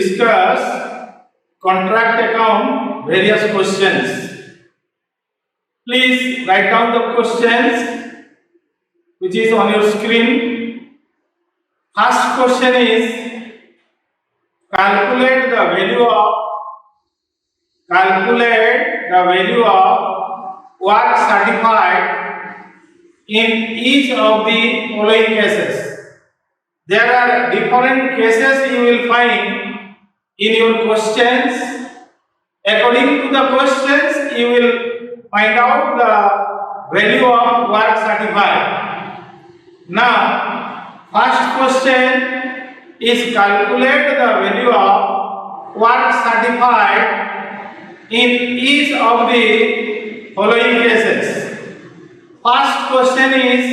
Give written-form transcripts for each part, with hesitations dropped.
discuss contract account various questions. Please write down the questions which is on your screen. First question is calculate the value of work certified in each of the following cases. There are different cases you will find in your questions. According to the questions, you will find out the value of work certified. Now, first question is calculate the value of work certified in each of the following cases. First question is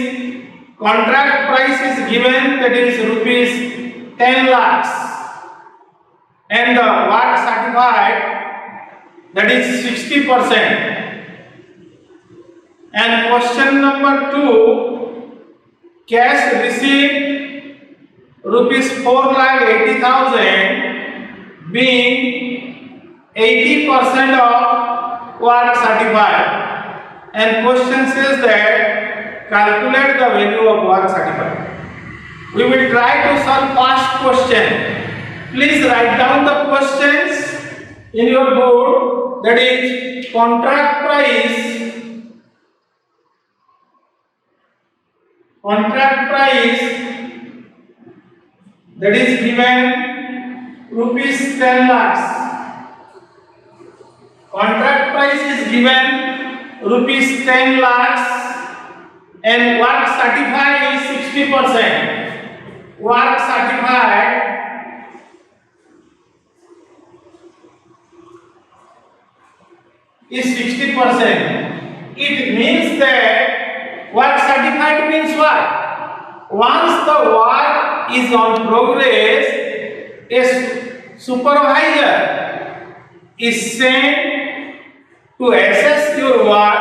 contract price is given, that is rupees 10 lakhs, and the work certified, that is 60%. And question number 2, cash received rupees 4,80,000 being 80% of work certified. And question says that calculate the value of work certified. We will try to solve first question. Please write down the questions in your board. That is contract price that is given rupees 10 lakhs. Contract price is given rupees 10 lakhs and work certified is 60%. Work certified is 60%. It means that work certified means what? Once the work is on progress, a supervisor is sent to assess your work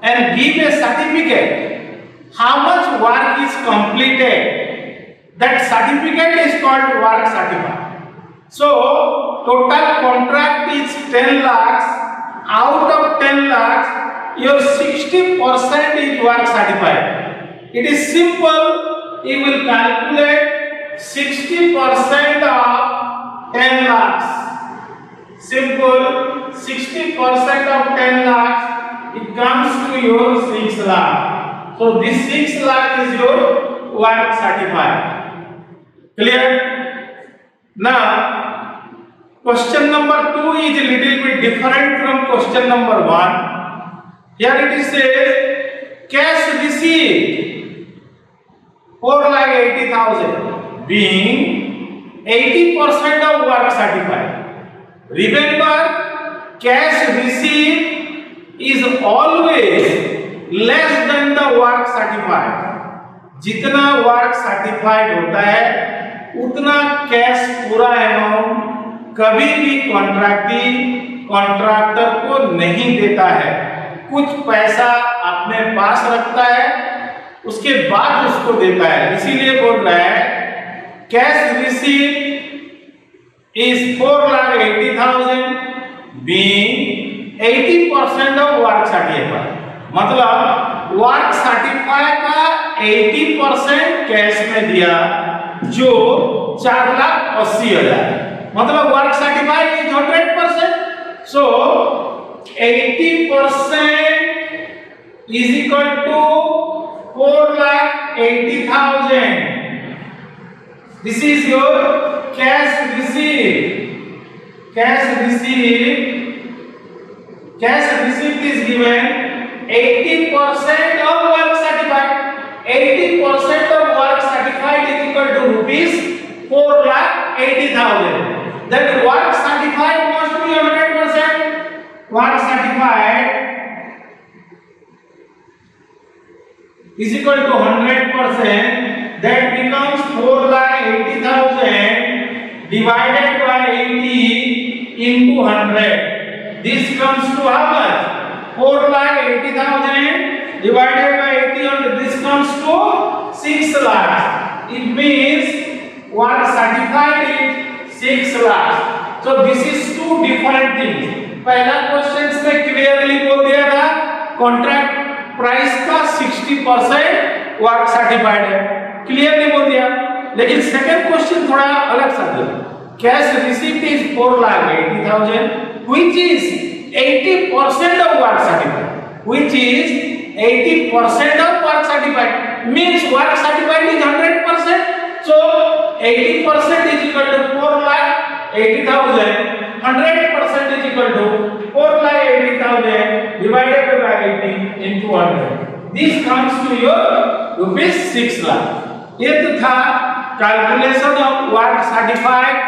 and give a certificate how much work is completed. That certificate is called work certificate. So total contract is 10 lakhs. Out of 10 lakhs, your 60% is work certified. It is simple. You will calculate 60% of 10 lakhs. Simple. 60% of 10 lakhs, it comes to your 6 lakh. So this 6 lakh is your work certified. Clear? Now, question number 2 is a little bit different from question number 1. Here it says cash received 4,80,000 being 80% of work certified. Remember, cash received is always less than the work certified. जितना work certified होता है उतना cash पूरा amount कभी भी contractor को नहीं देता है। कुछ पैसा अपने पास रखता है, उसके बाद उसको देता है। इसीलिए बोल रहा है cash receive is 4,80,000 being 80% of work certified. मतलब वर्क सर्टिफाइड का 80% कैश में दिया जो 4,80,000। मतलब work certified is 100%. So 80% is equal to 4,80,000. This is your cash receipt. Cash receipt is given 80% of work certified. 80% of work certified is equal to rupees 4,80,000. Then work certified must be 100%. Work certified is equal to 100%. That becomes 4,80,000 divided by 80 into 100. This comes to how much? 4,80,000 divided by 80 and this comes to 6 lakhs. It means work certified is 6 lakh. So this is two different things. पहला question में clearly बोल दिया था contract price का 60% work certified है, clearly बोल दिया। लेकिन सेकंड क्वेश्चन थोड़ा अलग सा दिया, cash received is 4,80,000 which is 80% of work certified, which is 80% of work certified, means work certified is 100%. So 80% is equal to 4,80,000. 100% is equal to 4,80,000 divided by 80 into 100. This comes to your rupees 6 lakh. ये तो था calculation of work certified.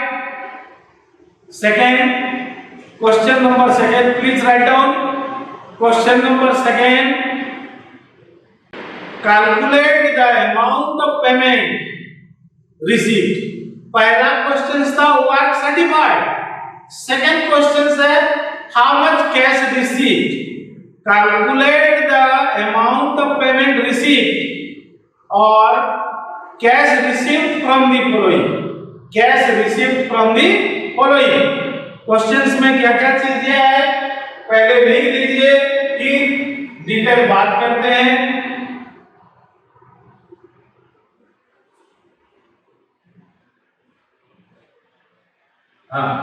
Second, question number second, please write down. Question number second, calculate the amount of payment received. पहला question था work certified, second question है how much cash received. Calculate the amount of payment received और cash received from the following, cash received from the following. Questions में क्या क्या चीज दिया है पहले लिख लीजिए, फिर डिटेल बात करते हैं। हाँ,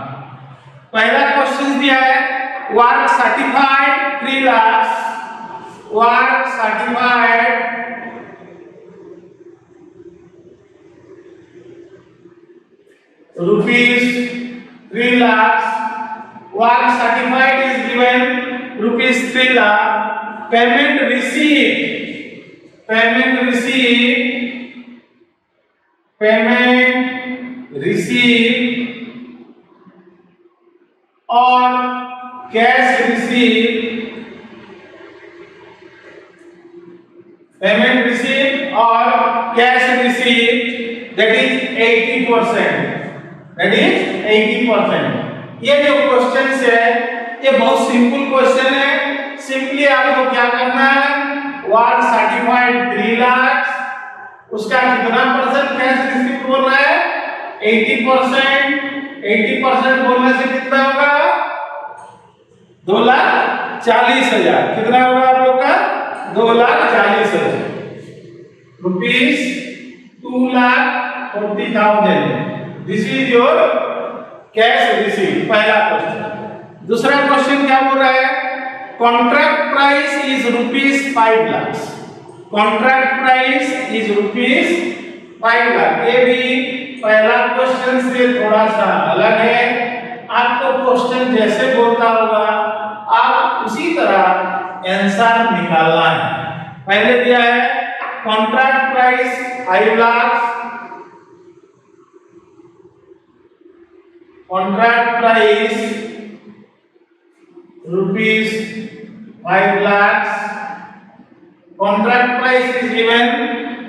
पहला क्वेश्चन दिया है work certified 3 lakh, work certified rupees 3 lakhs, work certified is given rupees 3 lakh, payment received, payment received और कैश received, payment received और cash received, that is 80%, that is 80%। ये जो क्वेश्चन है ये बहुत सिंपल क्वेश्चन है। सिंपली आपको क्या करना है, वर्क सर्टिफाइड 3 लाख, उसका कितना परसेंट कैश रिसीव बोल रहा है 80%। 80% बोलने से कितना होगा 2,40,000। कितना होगा आप लोग का 2,40,000 rupees 2,40,000। This is your cash receive, पहला क्वेश्चन। दूसरा क्वेश्चन क्या बोल रहा है, contract price is rupees 5 lakh, contract price is rupees 5 lakh. ये भी पहला क्वेश्चन से थोड़ा सा अलग है। आपको क्वेश्चन जैसे बोलता होगा आप उसी तरह आंसर निकालना है। पहले दिया है contract price 5 lakh, contract price rupees 5 lakh, contract price is given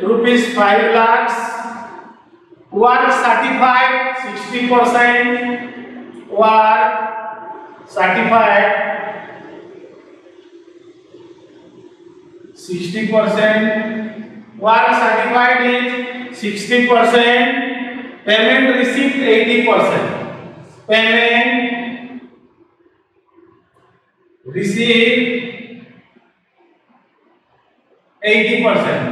rupees 5 lakh, work certified 60%, work certified 60%, work certified is 60%, payment received 80%, payment received 80%।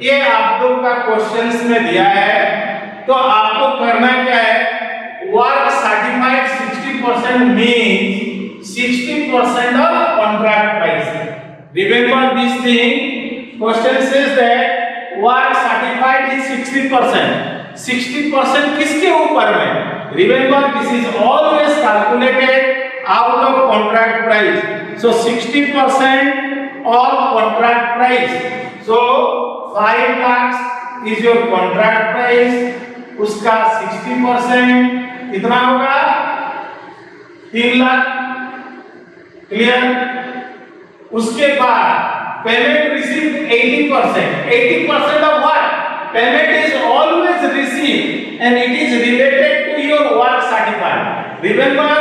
ये आप लोग का क्वेश्चंस में दिया है, तो आपको करना क्या है, work certified 60% means 60% of contract price. Remember this thing, question says that work certified is 60%. 60% किसके ऊपर में? Remember this is always calculated out of contract price. So 60% of contract price. So 5 lakhs is your contract price. उसका 60% कितना होगा 3 lakh, clear. उसके बाद payment receive 80%, 80% of what? Payment is always received and it is related to your work certified. Remember,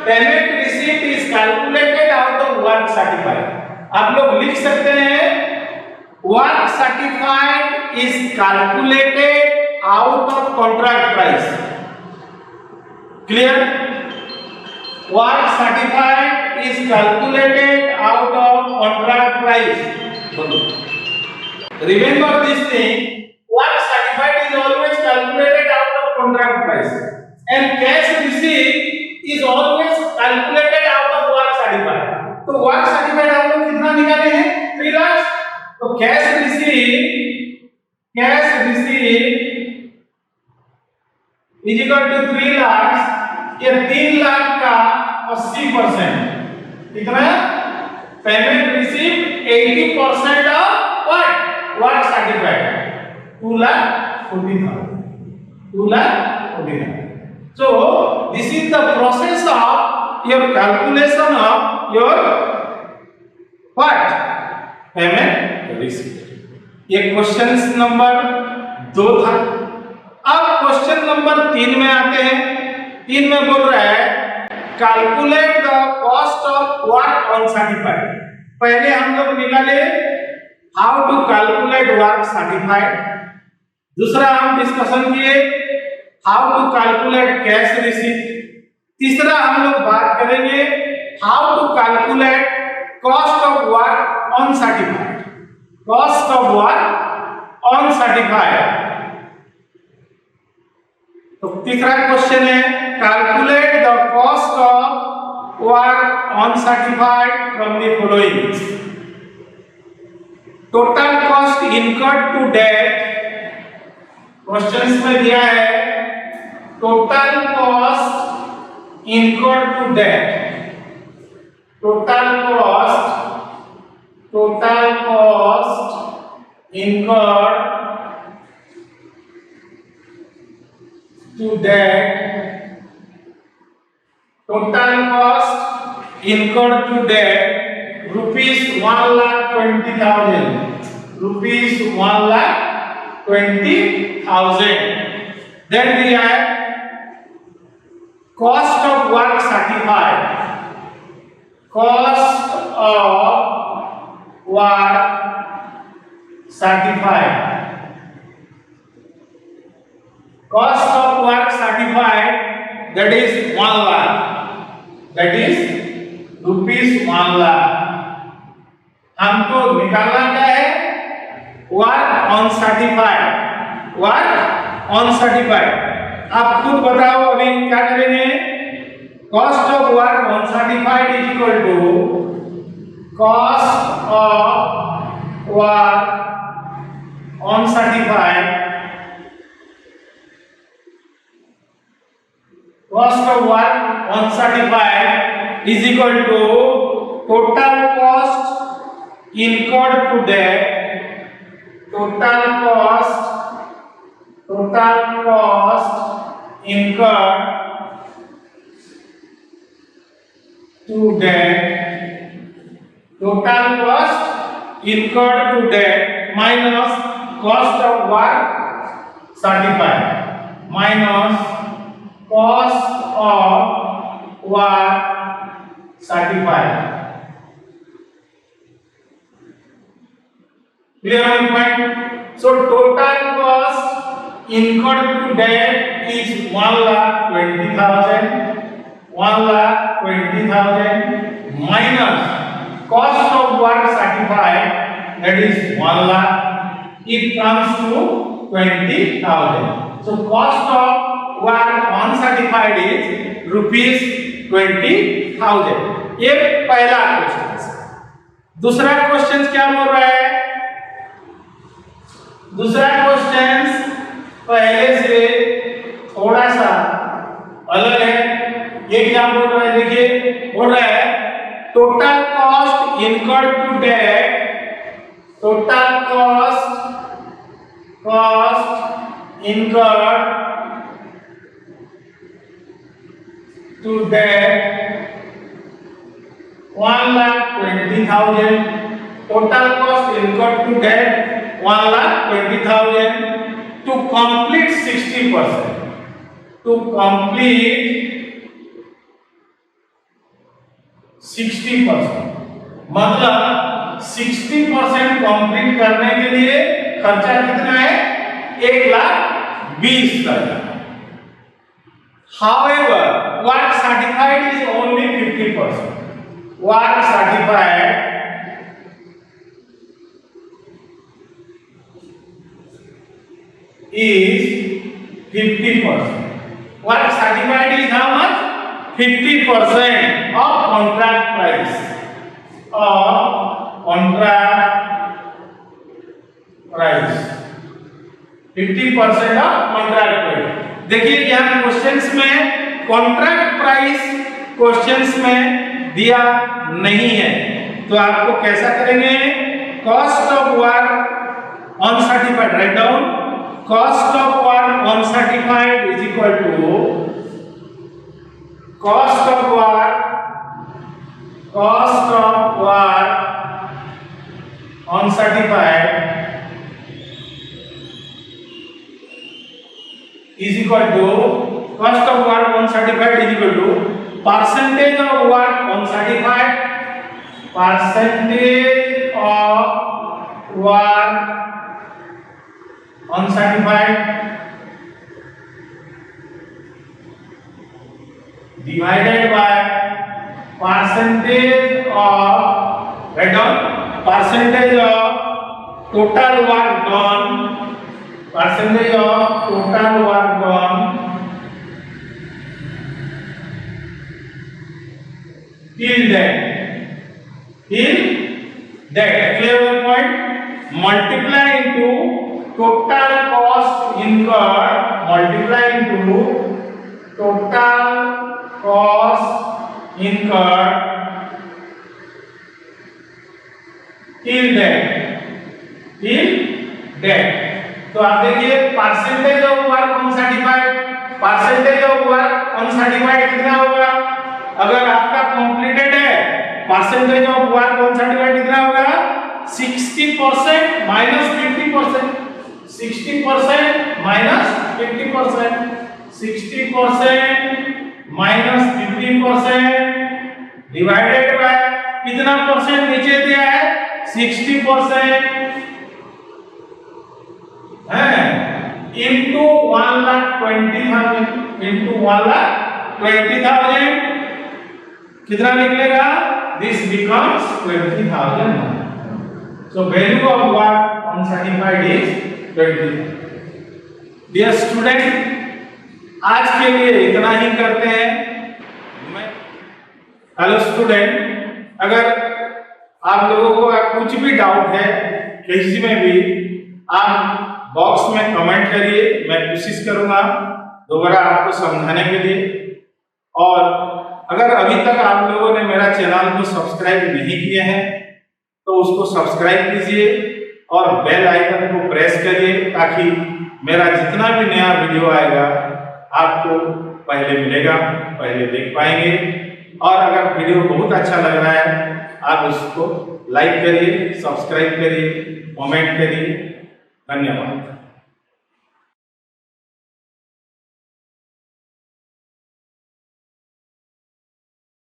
payment received is calculated out of work certified. आप लोग लिख सकते हैं work certified is calculated out of contract price. Clear? Work certified is calculated out of contract price. Remember this thing. Work certified is always calculated out of contract price, and cash receipt is always calculated out of work certified. तो work certified हम लोग कितना निकाले हैं 3 लाख. तो cash receipt is equal to 3 lakh. ये 3 लाख का 80% कितना payment receive 80% of what work certified 2,40,000. 2,40,000. So this is the process of your calculation of your what payment receipt. ये क्वेश्चन नंबर 2 था. अब क्वेश्चन नंबर 3 में आते हैं. 3 में बोल रहा है calculate the cost of work on certified. पहले हम लोग निकाले how to calculate work certified. दूसरा हम डिस्कशन किए how to calculate cash receipt. तीसरा हम लोग बात करेंगे how to calculate cost of work on certified. Cost of work on certified. तो तीसरा क्वेश्चन है calculate the cost of work on certified from the following. Total cost incurred to date. Questions में दिया है total cost incurred to date. Total cost incurred to date. Total cost incurred to date rupees 1,20,000. rupees 1,20,000. Then we have cost of work certified. Cost of work certified. Cost of work certified, that is 1 lakh. That is rupees 1 lakh. हमको निकालना क्या है work on certified. Work on certified. आप खुद बताओ अभी क्या करेंगे. Cost of work on certified is equal to cost of work on certified. Cost of work on certified is equal to total cost incurred to debt. Total cost incurred to debt. Total cost incurred to debt minus cost of work certified minus cost of work certified. Clear on point? So total cost incurred to debt is 1,20,000. 1,20,000 minus cost of work certified, that is 1 lakh. It comes to 20,000. So cost of work on certified is rupees 20,000. ये पहला question. दूसरा question क्या बोल रहा है. दूसरा question पहले से थोड़ा सा अलग है. ये क्या बोल रहा है देखिए. बोल रहा है total cost incurred to date. Total cost incurred to date 1,20,000. Total cost incurred to date 1,20,000 to complete 60%. To complete 60%. मतलब 60% कंप्लीट करने के लिए खर्चा कितना है 1,20,000. However, work certified is only 50%. Work certified is 50%. Work certified is how much? 50% of contract price. Of contract price. 50% of contract price. देखिए यहाँ questions में कॉन्ट्रैक्ट प्राइस क्वेश्चंस में दिया नहीं है, तो आपको कैसा करेंगे? Cost of work on certified, write down cost of work on certified is equal to cost of work on certified is equal to cost of work on certified is equal to percentage of work on certified, percentage of work on certified divided by percentage of, write down, percentage of total work done, percentage of total work done till that clear the point, multiply into total cost incurred, multiply into total cost incurred till that. तो आप देखिए percentage of work on certified, percentage of work on certified कितना होगा? अगर आपका completed है, percentage of work on certified कितना होगा? 60% minus 50%, 60% minus 50%, 60% minus 50% divided by कितना परसेंट नीचे दिया है? 60% into 1,20,000 into 1,20,000 कितना निकलेगा? This becomes 20,000. So value of work on certified is 20,000. Dear student, आज के लिए इतना ही करते हैं। हेलो स्टूडेंट, अगर आप लोगों को कुछ भी डाउट है किसी में भी, आप बॉक्स में कमेंट करिए, मैं कोशिश करूंगा दोबारा आपको समझाने के लिए। और अगर अभी तक आप लोगों ने मेरा चैनल को सब्सक्राइब नहीं किया है तो उसको सब्सक्राइब कीजिए और बेल आइकन को प्रेस करिए, ताकि मेरा जितना भी नया वीडियो आएगा आपको पहले मिलेगा, पहले देख पाएंगे। और अगर वीडियो बहुत अच्छा लग रहा है आप उसको लाइक करिए, सब्सक्राइब करिए, कमेंट करिए। धन्यवाद।